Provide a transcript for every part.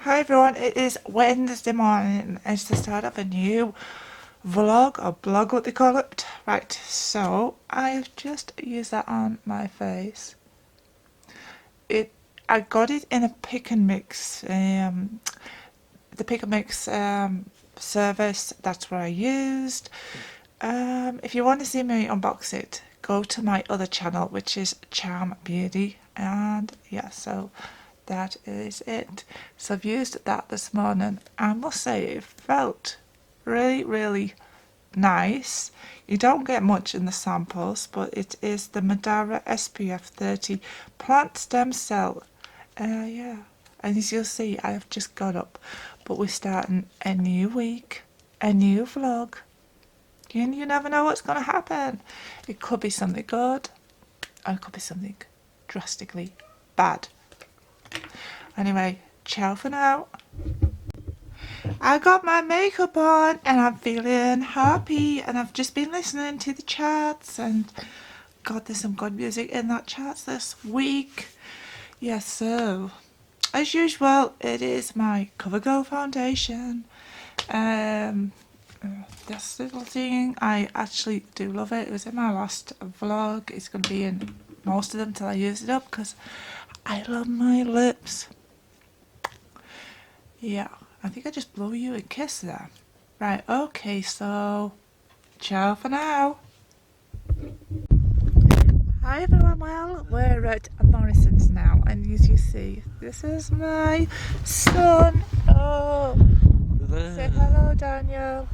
Hi everyone, it is Wednesday morning. It's the start of a new vlog or blog, what they call it. Right, so I've just used that on my face. I got it in a pick and mix, the pick and mix service. That's what I used. If you want to see me unbox it, go to my other channel, which is Charm Beauty, and yeah, so that is it. So I've used that this morning. I must say it felt really nice. You don't get much in the samples, but it is the Madara SPF 30 plant stem cell. Yeah, and as you'll see, I have just got up, but we're starting a new week, a new vlog. You never know what's going to happen. It could be something good, or it could be something drastically bad. Anyway, ciao for now. I got my makeup on and I'm feeling happy, and I've just been listening to the charts, and God, there's some good music in that charts this week. Yes, so as usual, it is my CoverGirl foundation. This little thing, I actually do love it. It was in my last vlog. It's going to be in most of them till I use it up because I love my lips. Yeah, I think I just blew you a kiss there. Right, okay, so ciao for now. Hi everyone, well, we're at Morrison's now, and as you see, this is my son. Oh, say hello, Daniel.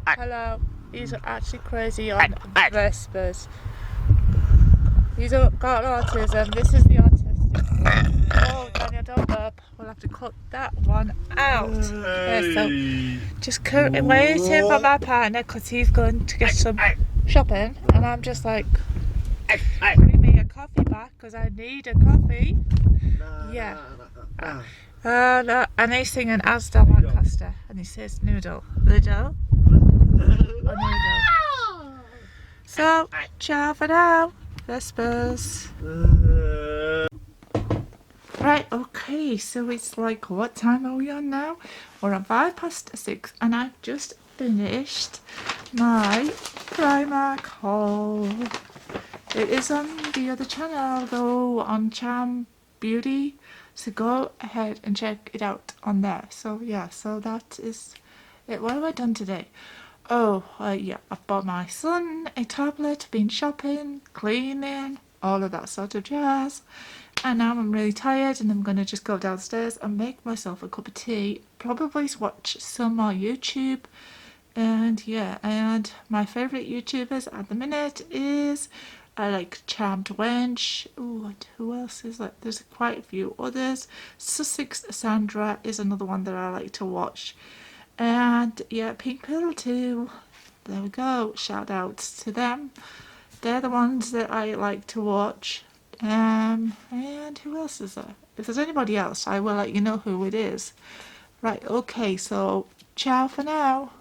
Hello. He's actually crazy on Vespers. He's got autism. This is the autistic. Oh, Daniel, don't burp. We'll have to cut that one out. Okay, so just currently waiting for my partner because he's going to get some shopping, and I'm just like, bring me a coffee back because I need a coffee. Yeah. And he's singing Asda Lancaster, and he says noodle. Noodle? Or noodle. So, ciao for now. Vespers. Right, okay, so it's like, what time are we on now? We're on 6:05, and I've just finished my Primark haul. It is on the other channel though, on Charm Beauty, so go ahead and check it out on there. So yeah, so that is it. What have I done today? Oh, yeah, I've bought my son a tablet, been shopping, cleaning, all of that sort of jazz. And now I'm really tired, and I'm going to just go downstairs and make myself a cup of tea, probably watch some more YouTube. And yeah, and my favourite YouTubers at the minute is, I like Charmed Wench. Ooh, who else is like? There's quite a few others. Sussex Sandra is another one that I like to watch. And yeah, Pink Pill too. There we go. Shout outs to them. They're the ones that I like to watch. And who else is there? If there's anybody else, I will let you know who it is. Right, okay, so ciao for now.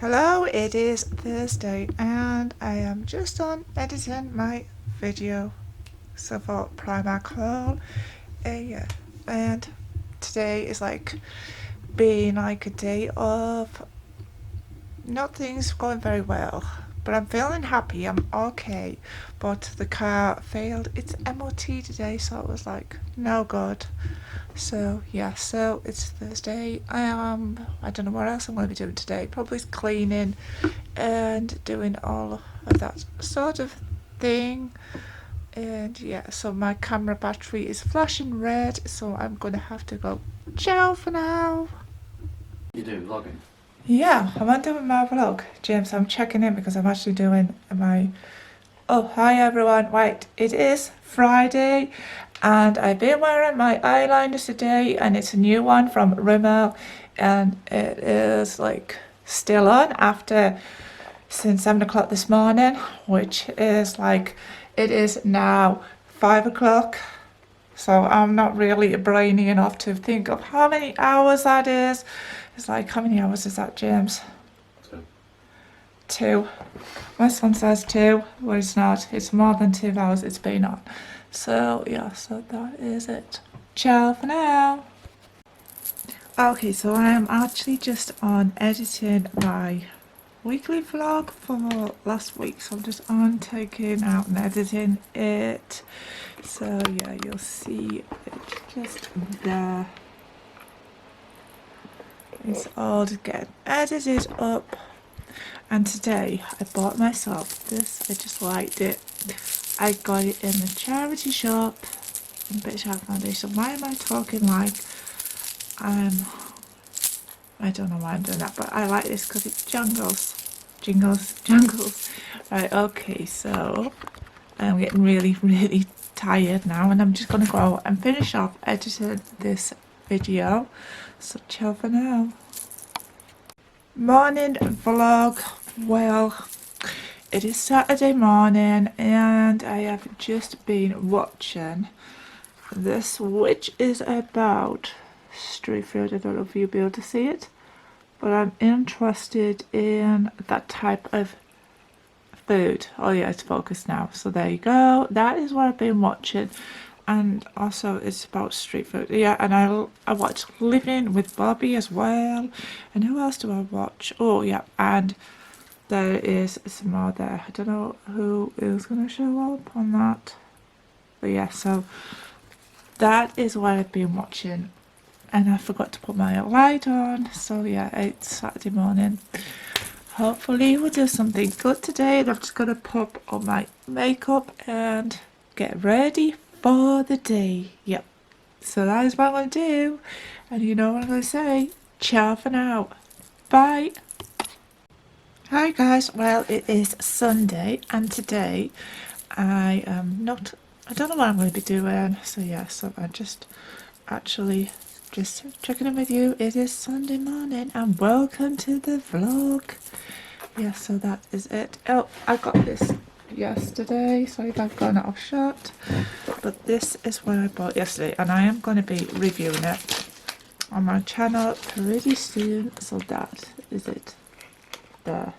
Hello, it is Thursday, and I am just on editing my video. So for Primark haul, yeah, and today is like being like a day of nothing's going very well, but I'm feeling happy. I'm okay, but the car failed its MOT today, so it was like no good. So yeah, so it's Thursday. I don't know what else I'm going to be doing today. Probably cleaning and doing all of that sort of thing. And yeah, so my camera battery is flashing red, so I'm going to have to go ciao for now. You do vlogging? Yeah, I'm doing my vlog. James, I'm checking in because I'm actually doing my... Oh, hi everyone. Right, it is Friday, and I've been wearing my eyeliner today, and it's a new one from Rimmel, and it is like still on after since 7 o'clock this morning, which is like, it is now 5 o'clock. So I'm not really brainy enough to think of how many hours that is. It's like, how many hours is that, James? 2. My son says 2, but it's not. It's more than 2 hours it's been on. So yeah, so that is it. Ciao for now. Okay, so I am actually just on editing my weekly vlog for last week, so I'm just on taking out and editing it. So yeah, you'll see it just there. It's all just getting edited up. And today I bought myself this. I just liked it. I got it in the charity shop in British Health Foundation. Why am I talking like I don't know why I'm doing that, but I like this because it jangles. Right, okay, so I'm getting really tired now, and I'm just gonna go and finish off editing this video. So ciao for now. Morning vlog. Well, it is Saturday morning and I have just been watching this, which is about street food. I don't know if you'll be able to see it, but I'm interested in that type of food. Oh yeah, it's focused now, so there you go. That is what I've been watching. And also it's about street food. Yeah, and I watched Living with Bobby as well. And who else do I watch? Oh yeah, and there is some more there. I don't know who is going to show up on that, but yeah, so that is what I've been watching. And I forgot to put my light on, so yeah, it's Saturday morning. Hopefully we'll do something good today. And I'm just going to pop on my makeup and get ready for the day. Yep, so that is what I'm going to do. And you know what I'm going to say. Ciao for now. Bye. Hi guys, well it is Sunday and today I don't know what I'm going to be doing, so yeah, so I'm just checking in with you. It is Sunday morning and welcome to the vlog. Yeah, so that is it. Oh, I got this yesterday, sorry if I've gone off shot, but this is what I bought yesterday and I am going to be reviewing it on my channel pretty soon, so that is it there.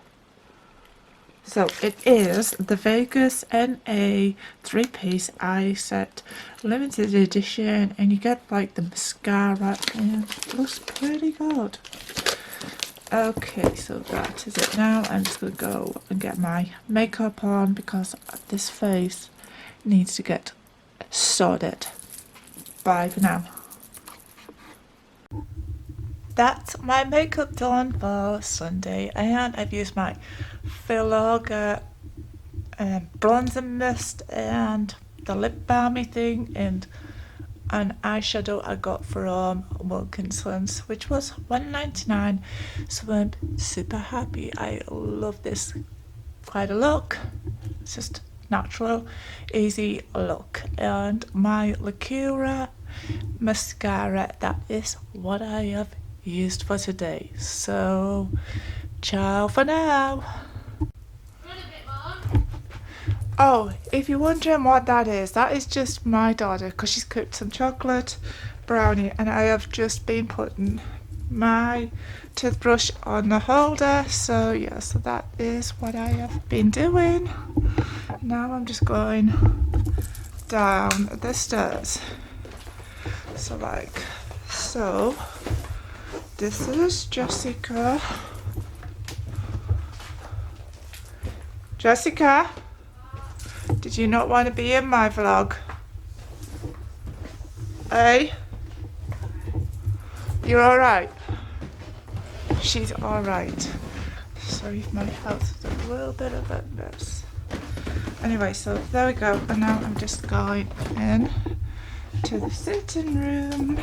So it is the Vegas NA 3-piece eye set, limited edition, and you get like the mascara and it looks pretty good. Okay, so that is it now. I'm just going to go and get my makeup on because this face needs to get sorted. Bye for now. That's my makeup done for Sunday, and I've used my Filorga bronzer mist and the lip balmy thing and an eyeshadow I got from Wilkinson's, which was $1.99, so I'm super happy. I love this quite a look. It's just natural, easy look. And my Lacura mascara, that is what I have used for today. So ciao for now. Oh, if you're wondering what that is just my daughter because she's cooked some chocolate brownie and I have just been putting my toothbrush on the holder. So yeah, so that is what I have been doing. Now I'm just going down the stairs. So like so. This is Jessica. Jessica, did you not want to be in my vlog? Hey? You're alright? She's alright. Sorry if my house is a little bit of a mess. Anyway, so there we go. And now I'm just going in to the sitting room.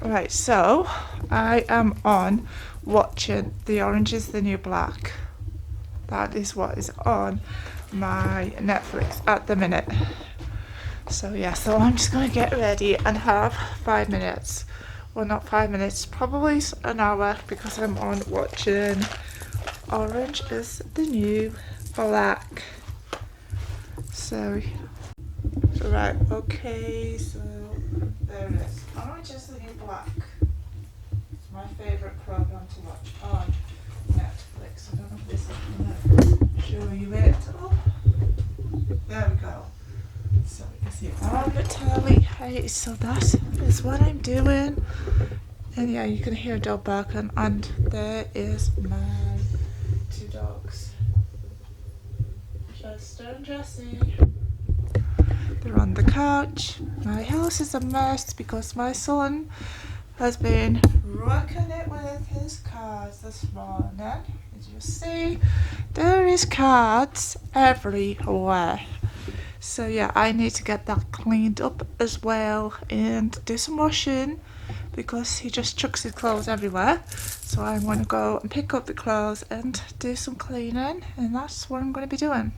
Right, so I am on watching The Orange is the New Black. That is what is on my Netflix at the minute. So yeah, so I'm just going to get ready and have 5 minutes. Well, not 5 minutes, probably an hour because I'm on watching Orange is the New Black. So right, okay, so there it is. Orange is the New Black. It's my favourite programme to watch on Netflix. I don't know if this is going to show you it. Oh, there we go. So you can see it on the telly. Hey, so that is what I'm doing. And yeah, you can hear a dog barking, and there is my two dogs. Chester and Jessie. They're on the couch. My house is a mess because my son has been rocking it with his cards this morning. As you see, there is cards everywhere. So yeah, I need to get that cleaned up as well and do some washing because he just chucks his clothes everywhere. So I'm going to go and pick up the clothes and do some cleaning, and that's what I'm going to be doing.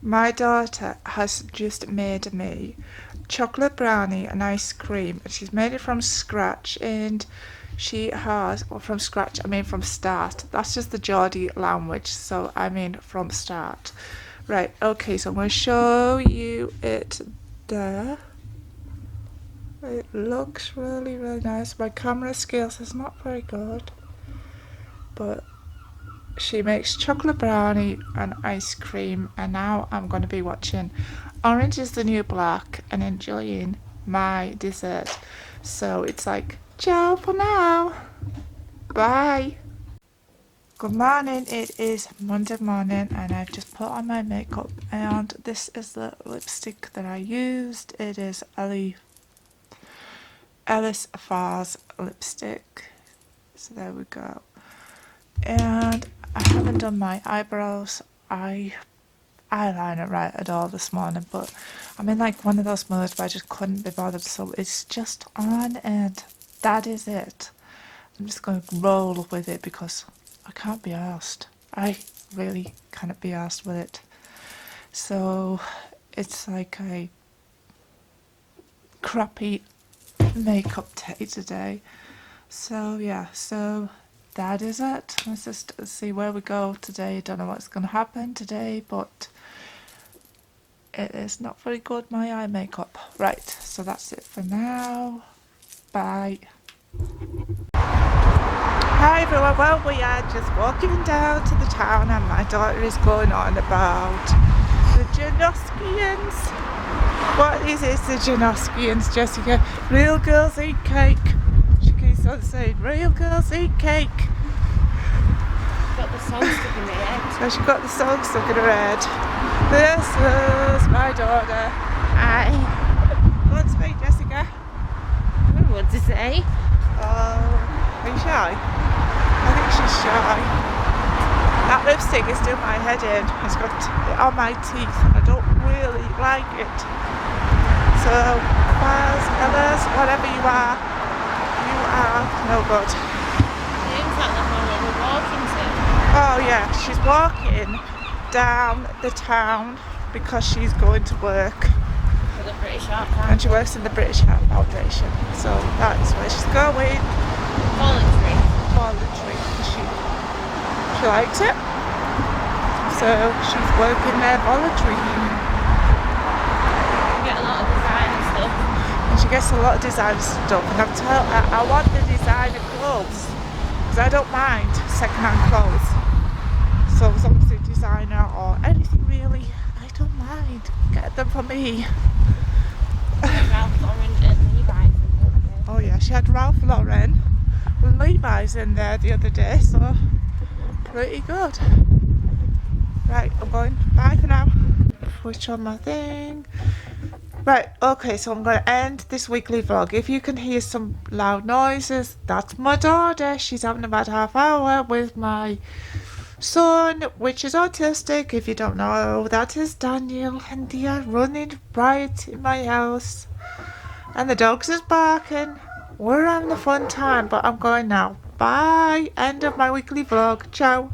My daughter has just made me chocolate brownie and ice cream, and she's made it from scratch, and she has, well, from scratch I mean from start. That's just the Geordie language, so I mean from start. Right, okay, so I'm going to show you it there. It looks really, really nice. My camera skills is not very good, but she makes chocolate brownie and ice cream, and now I'm going to be watching Orange is the New Black and enjoying my dessert. So it's like, ciao for now. Bye. Good morning, it is Monday morning and I've just put on my makeup, and this is the lipstick that I used. It is Ellis Farr's lipstick. So there we go. And I haven't done my eyebrows. I eyeliner right at all this morning, but I'm in like one of those moods where I just couldn't be bothered, so it's just on, and that is it. I'm just going to roll with it because I can't be arsed. I really can't be arsed with it. So it's like a crappy makeup day today. So yeah, so that is it. Let's just see where we go today. Don't know what's going to happen today, but it is not very good, my eye makeup. Right, so that's it for now. Bye. Hi everyone, well we are just walking down to the town and my daughter is going on about the Janoskians. What is it, the Janoskians, Jessica? Real girls eat cake. She keeps on saying, real girls eat cake. Got the song stuck in my head. So she got the song stuck in her head. This is my daughter. Hi. Go on, speak, Jessica. I don't know what to say. Are you shy? I think she's shy. That lipstick is doing my head in. It's got it on my teeth and I don't really like it. So, Baz, Ellis, whatever you are no good. Name's like the one we're walking to. Oh yeah, she's walking down the town because she's going to work. For the British Art Council. And she works in the British Art Foundation. So that is where she's going. Voluntary. Voluntary. She likes it. So she's working there voluntary. You get a lot of design and stuff. And she gets a lot of designer stuff. And I'm telling her, I want the designer clothes. Because I don't mind second-hand clothes. So as long as it's designer or anything really, I don't mind. Get them for me. Ralph Lauren and Levi's. Oh yeah, she had Ralph Lauren with Levi's in there the other day, so pretty good. Right, I'm going. Bye for now. Switch on my thing. Right, okay, so I'm going to end this weekly vlog. If you can hear some loud noises, that's my daughter. She's having about half hour with my son, which is autistic. If you don't know, that is Daniel, and they are running right in my house. And the dogs is barking. We're having a fun time, but I'm going now. Bye. End of my weekly vlog. Ciao.